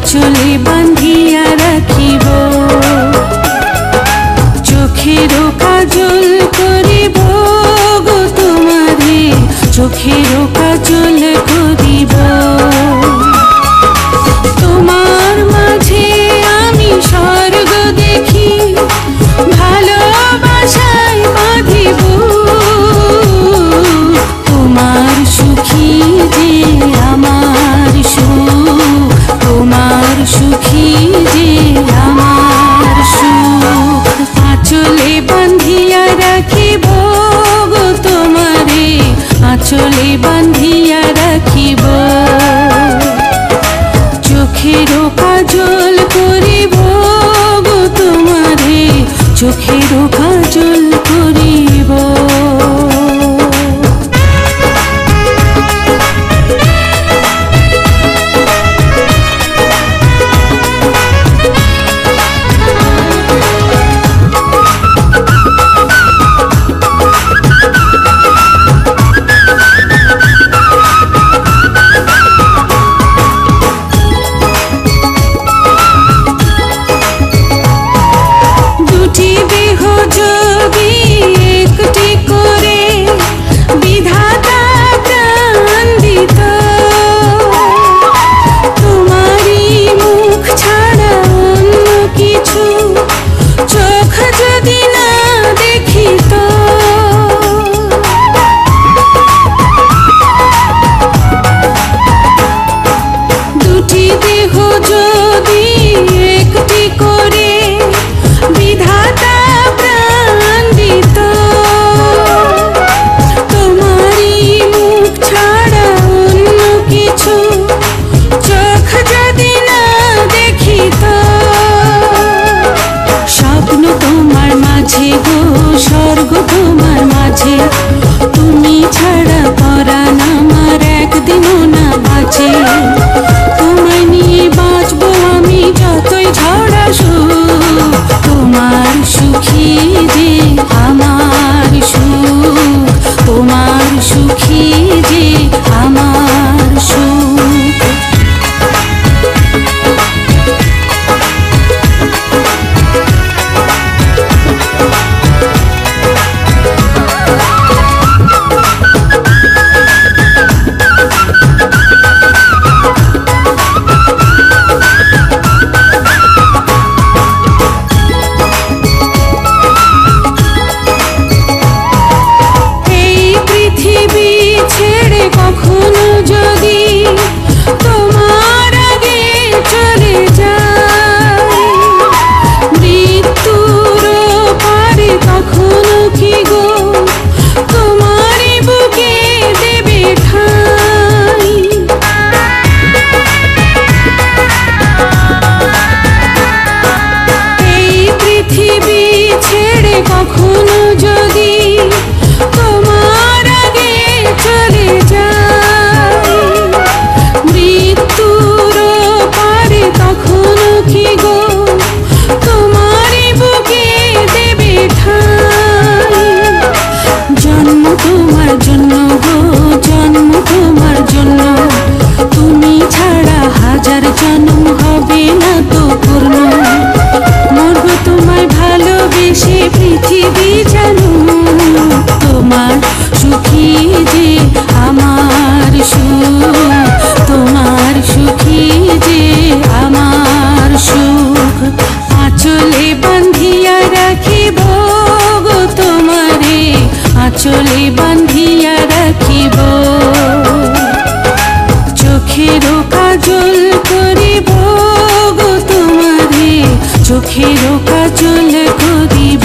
আঁচলে বাঁধিয়া রাখিব, চোখেরও কাজল করিব গো তোমারে, চোখেরও কাজল করিব। তোমার মাঝে আমি স্বর্গ দেখি, ভালোবাসায় বাঁধিব। তোমার সুখী যে আমার সুখ, তোমার সুখী যে আমার সুখ। আঁচলে বাঁধিয়া রাখিব গো তোমারে, আঁচলে বাঁধিয়া রাখিব, চোখেরও কাজল করিব গো তোমারে, চোখেরও কাজল করিব। স্বর্গ তোমার মাঝে, তুমি ছাড়া পরাণ আমার একদিনও না বাঁচে। তোমায় নিয়ে বাঁচবো আমি যতই ঝড় আসুক, তোমার সুখী যে আমার সুখ, তোমার সুখী যে আমার সুখ। কখনো যদি তোমার আগে চলে যায়, মৃত্যুর পারে কখনো কি গো তোমারই বুকে দেবে ঠাঁই। এই পৃথিবী ছেড়ে কখনো যদি তোমার আগে চলে যায়, মৃত্যুর পারে তখনো কি গো তোমারই বুকে দেবে ঠাঁই। জন্ম তোমার জন্য গো, জন্ম তোমার জন্য, তুমি ছাড়া হাজার জন্ম হবে না তো পূর্ণ। মরব তোমায় ভালোবেসে পৃথিবী জানো, তোমার সুখী যে আমার সুখ, তোমার সুখী যে আমার সুখ। আঁচলে বাঁধিয়া রাখিব গো তোমারে, আঁচলে বাঁধিয়া রাখিব, চোখেরও কাজল করিব গো তোমারে, চোখেরও কাজল করিব।